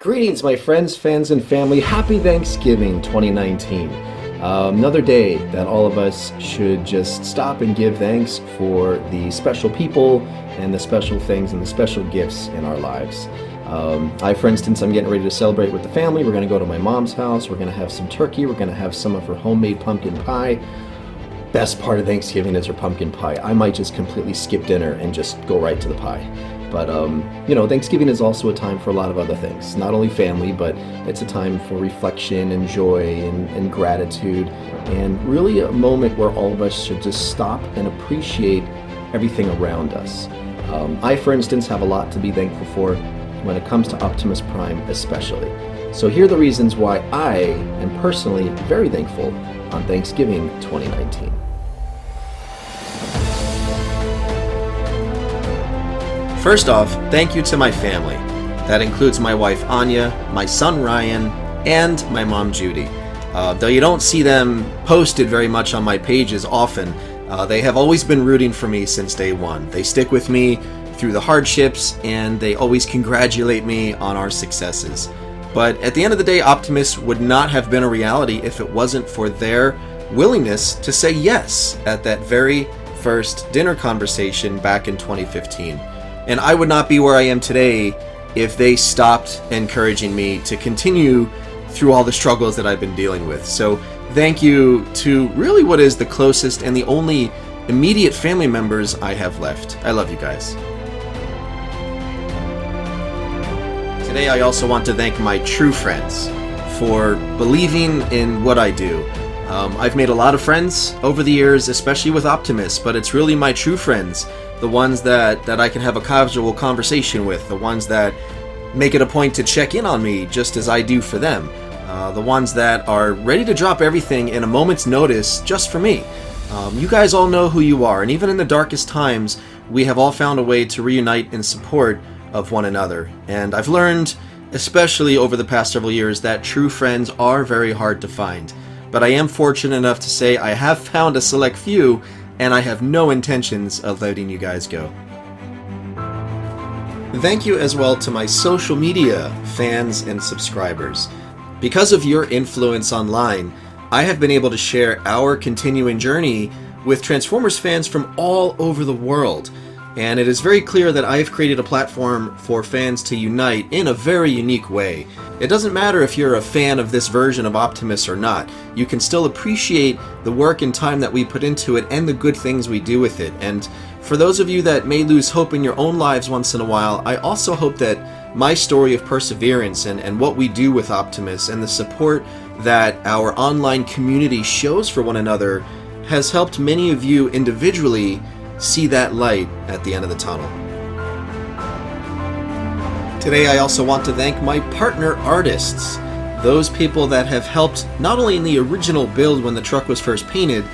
Greetings, my friends, fans, and family. Happy Thanksgiving 2019. Another day that all of us should just stop and give thanks for the special people and the special things and the special gifts in our lives. For instance, I'm getting ready to celebrate with the family. We're going to go to my mom's house. We're going to have some turkey. We're going to have some of her homemade pumpkin pie. Best part of Thanksgiving is her pumpkin pie. I might just completely skip dinner and just go right to the pie. But, Thanksgiving is also a time for a lot of other things. Not only family, but it's a time for reflection and joy and gratitude. And really a moment where all of us should just stop and appreciate everything around us. I, for instance, have a lot to be thankful for when it comes to Optimus Prime especially. So here are the reasons why I am personally very thankful on Thanksgiving 2019. First off, thank you to my family. That includes my wife Anya, my son Ryan, and my mom Judy. Though you don't see them posted very much on my pages often, they have always been rooting for me since day one. They stick with me through the hardships, and they always congratulate me on our successes. But at the end of the day, Optimus would not have been a reality if it wasn't for their willingness to say yes at that very first dinner conversation back in 2015. And I would not be where I am today if they stopped encouraging me to continue through all the struggles that I've been dealing with. So thank you to really what is the closest and the only immediate family members I have left. I love you guys. Today I also want to thank my true friends for believing in what I do. I've made a lot of friends over the years, especially with Optimus, but it's really my true friends, the ones that I can have a casual conversation with, the ones that make it a point to check in on me just as I do for them, the ones that are ready to drop everything in a moment's notice just for me. You guys all know who you are, and even in the darkest times, we have all found a way to reunite in support of one another. And I've learned, especially over the past several years, that true friends are very hard to find. But I am fortunate enough to say I have found a select few, and I have no intentions of letting you guys go. Thank you as well to my social media fans and subscribers. Because of your influence online, I have been able to share our continuing journey with Transformers fans from all over the world. And it is very clear that I have created a platform for fans to unite in a very unique way. It doesn't matter if you're a fan of this version of Optimus or not. You can still appreciate the work and time that we put into it and the good things we do with it. And for those of you that may lose hope in your own lives once in a while, I also hope that my story of perseverance and what we do with Optimus and the support that our online community shows for one another has helped many of you individually see that light at the end of the tunnel. Today I also want to thank my partner artists, those people that have helped not only in the original build when the truck was first painted,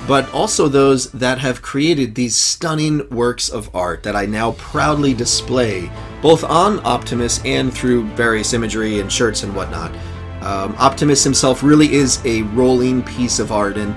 but also those that have created these stunning works of art that I now proudly display, both on Optimus and through various imagery and shirts and whatnot. Optimus himself really is a rolling piece of art, and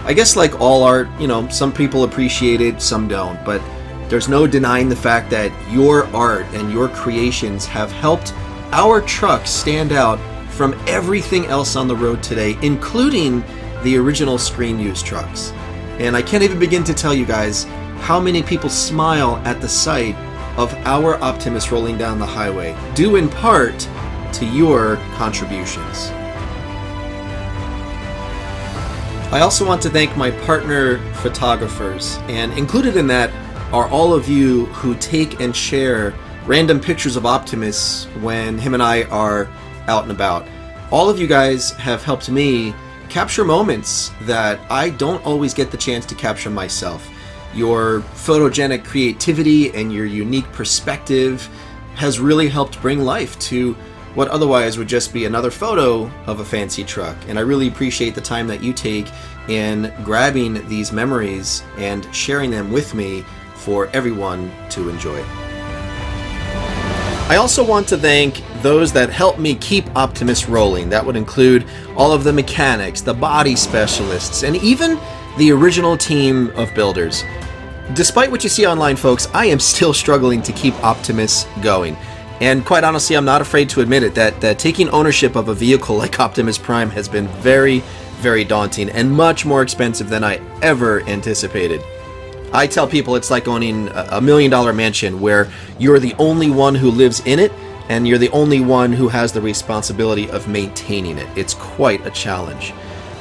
I guess like all art, some people appreciate it, some don't, but there's no denying the fact that your art and your creations have helped our truck stand out from everything else on the road today, including the original screen-used trucks. And I can't even begin to tell you guys how many people smile at the sight of our Optimus rolling down the highway, due in part to your contributions. I also want to thank my partner photographers, and included in that are all of you who take and share random pictures of Optimus when him and I are out and about. All of you guys have helped me capture moments that I don't always get the chance to capture myself. Your photogenic creativity and your unique perspective has really helped bring life to what otherwise would just be another photo of a fancy truck. And I really appreciate the time that you take in grabbing these memories and sharing them with me for everyone to enjoy. I also want to thank those that help me keep Optimus rolling. That would include all of the mechanics, the body specialists, and even the original team of builders. Despite what you see online, folks, I am still struggling to keep Optimus going. And quite honestly, I'm not afraid to admit it, that taking ownership of a vehicle like Optimus Prime has been very, very daunting and much more expensive than I ever anticipated. I tell people it's like owning a $1 million mansion where you're the only one who lives in it and you're the only one who has the responsibility of maintaining it. It's quite a challenge.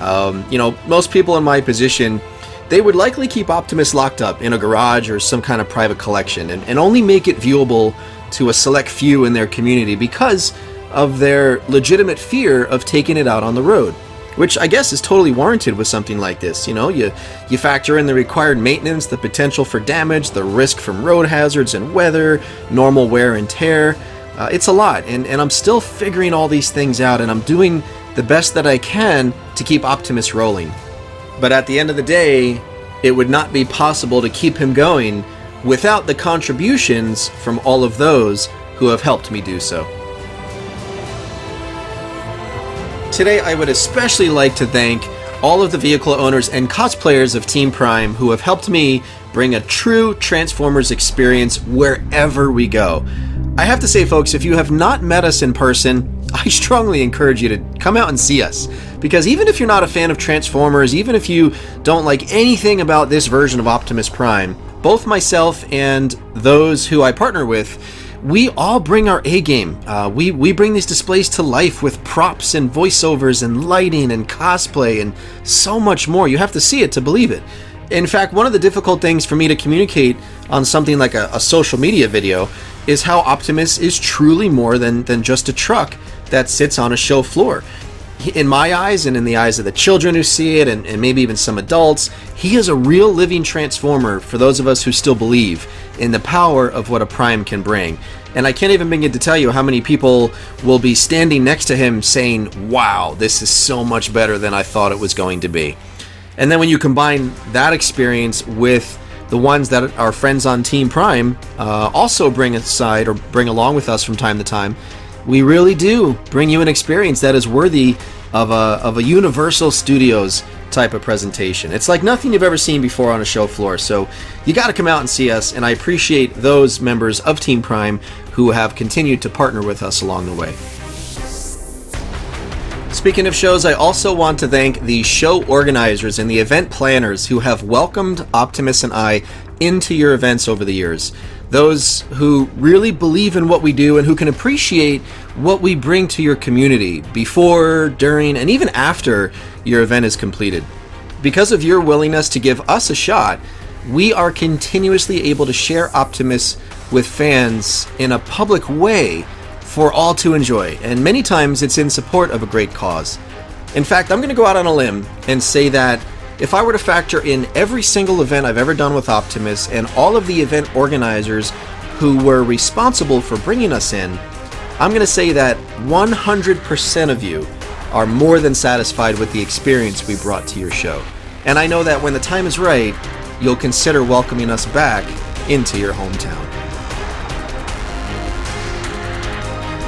Most people in my position, they would likely keep Optimus locked up in a garage or some kind of private collection and only make it viewable to a select few in their community because of their legitimate fear of taking it out on the road, which I guess is totally warranted with something like this. You factor in the required maintenance, the potential for damage, the risk from road hazards and weather, normal wear and tear. It's a lot, and I'm still figuring all these things out, and I'm doing the best that I can to keep Optimus rolling. But at the end of the day, it would not be possible to keep him going without the contributions from all of those who have helped me do so. Today, I would especially like to thank all of the vehicle owners and cosplayers of Team Prime who have helped me bring a true Transformers experience wherever we go. I have to say, folks, if you have not met us in person, I strongly encourage you to come out and see us. Because even if you're not a fan of Transformers, even if you don't like anything about this version of Optimus Prime, both myself and those who I partner with, we all bring our A-game. We bring these displays to life with props and voiceovers and lighting and cosplay and so much more. You have to see it to believe it. In fact, one of the difficult things for me to communicate on something like a social media video is how Optimus is truly more than just a truck that sits on a show floor. In my eyes and in the eyes of the children who see it and maybe even some adults, he is a real living transformer for those of us who still believe in the power of what a Prime can bring. And I can't even begin to tell you how many people will be standing next to him saying, wow, this is so much better than I thought it was going to be. And then when you combine that experience with the ones that our friends on Team Prime also bring aside or bring along with us from time to time, we really do bring you an experience that is worthy of a Universal Studios type of presentation. It's like nothing you've ever seen before on a show floor, so you got to come out and see us, and I appreciate those members of Team Prime who have continued to partner with us along the way. Speaking of shows, I also want to thank the show organizers and the event planners who have welcomed Optimus and I into your events over the years. Those who really believe in what we do and who can appreciate what we bring to your community before, during, and even after your event is completed. Because of your willingness to give us a shot, we are continuously able to share Optimus with fans in a public way for all to enjoy, and many times it's in support of a great cause. In fact, I'm going to go out on a limb and say that if I were to factor in every single event I've ever done with Optimus and all of the event organizers who were responsible for bringing us in, I'm going to say that 100% of you are more than satisfied with the experience we brought to your show. And I know that when the time is right, you'll consider welcoming us back into your hometown.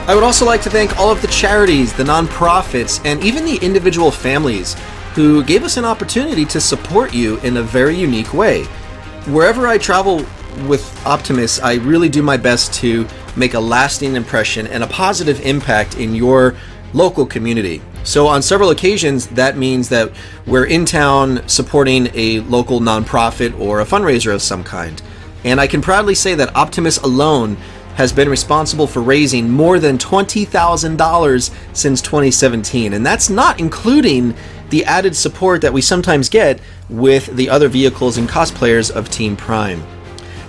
I would also like to thank all of the charities, the nonprofits, and even the individual families who gave us an opportunity to support you in a very unique way. Wherever I travel with Optimus, I really do my best to make a lasting impression and a positive impact in your local community. So on several occasions, that means that we're in town supporting a local nonprofit or a fundraiser of some kind. And I can proudly say that Optimus alone has been responsible for raising more than $20,000 since 2017. And that's not including the added support that we sometimes get with the other vehicles and cosplayers of Team Prime.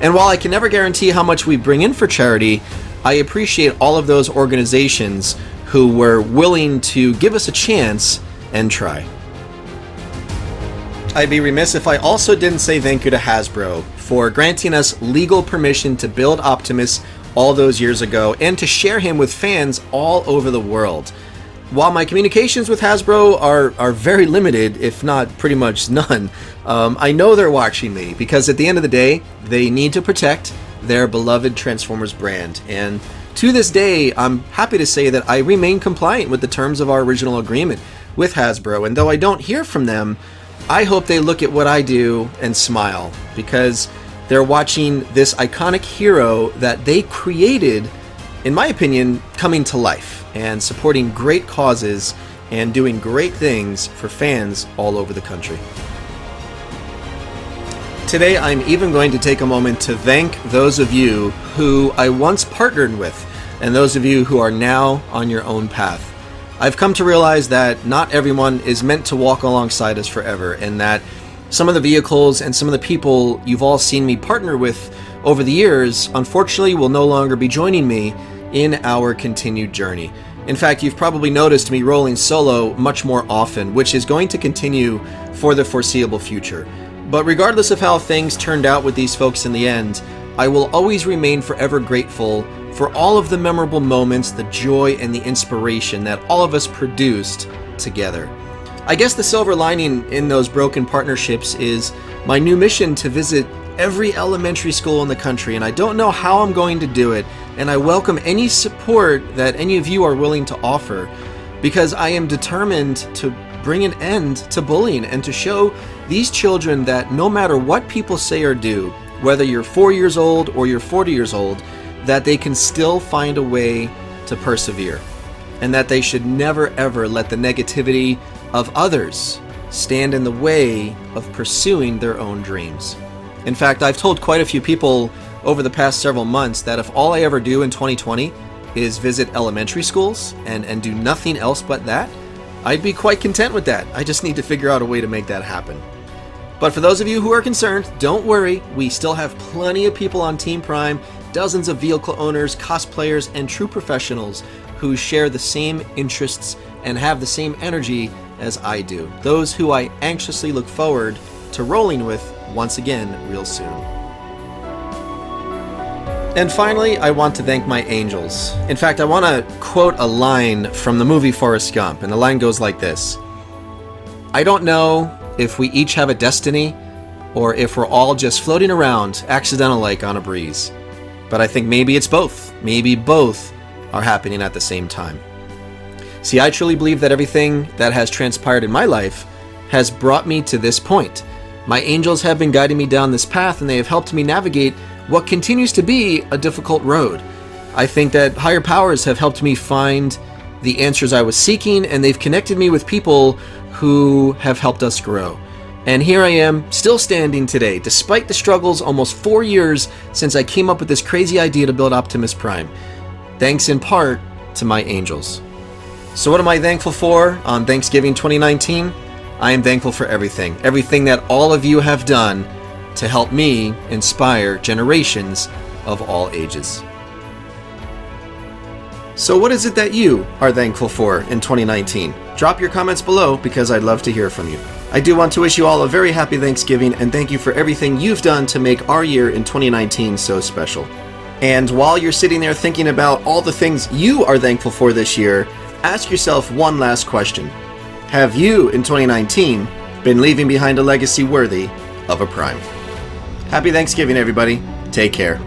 And while I can never guarantee how much we bring in for charity, I appreciate all of those organizations who were willing to give us a chance and try. I'd be remiss if I also didn't say thank you to Hasbro for granting us legal permission to build Optimus all those years ago and to share him with fans all over the world. While my communications with Hasbro are very limited, if not pretty much none, I know they're watching me because at the end of the day, they need to protect their beloved Transformers brand. And to this day, I'm happy to say that I remain compliant with the terms of our original agreement with Hasbro. And though I don't hear from them, I hope they look at what I do and smile because they're watching this iconic hero that they created in my opinion, coming to life and supporting great causes and doing great things for fans all over the country. Today, I'm even going to take a moment to thank those of you who I once partnered with and those of you who are now on your own path. I've come to realize that not everyone is meant to walk alongside us forever, and that some of the vehicles and some of the people you've all seen me partner with over the years, unfortunately, will no longer be joining me in our continued journey. In fact, you've probably noticed me rolling solo much more often, which is going to continue for the foreseeable future. But regardless of how things turned out with these folks in the end, I will always remain forever grateful for all of the memorable moments, the joy, and the inspiration that all of us produced together. I guess the silver lining in those broken partnerships is my new mission to visit every elementary school in the country, and I don't know how I'm going to do it, and I welcome any support that any of you are willing to offer, because I am determined to bring an end to bullying and to show these children that no matter what people say or do, whether you're 4 years old or you're 40 years old, that they can still find a way to persevere, and that they should never ever let the negativity of others stand in the way of pursuing their own dreams. In fact, I've told quite a few people over the past several months that if all I ever do in 2020 is visit elementary schools and do nothing else but that, I'd be quite content with that. I just need to figure out a way to make that happen. But for those of you who are concerned, don't worry. We still have plenty of people on Team Prime, dozens of vehicle owners, cosplayers, and true professionals who share the same interests and have the same energy as I do. Those who I anxiously look forward to rolling with once again real soon. And finally, I want to thank my angels. In fact, I want to quote a line from the movie Forrest Gump, and the line goes like this: I don't know if we each have a destiny, or if we're all just floating around accidental-like on a breeze. But I think maybe it's both. Maybe both are happening at the same time. See, I truly believe that everything that has transpired in my life has brought me to this point. My angels have been guiding me down this path, and they have helped me navigate what continues to be a difficult road. I think that higher powers have helped me find the answers I was seeking, and they've connected me with people who have helped us grow. And here I am, still standing today, despite the struggles almost 4 years since I came up with this crazy idea to build Optimus Prime, thanks in part to my angels. So what am I thankful for on Thanksgiving 2019? I am thankful for everything that all of you have done to help me inspire generations of all ages. So what is it that you are thankful for in 2019? Drop your comments below, because I'd love to hear from you. I do want to wish you all a very happy Thanksgiving, and thank you for everything you've done to make our year in 2019 so special. And while you're sitting there thinking about all the things you are thankful for this year, ask yourself one last question. Have you, in 2019, been leaving behind a legacy worthy of a Prime? Happy Thanksgiving, everybody. Take care.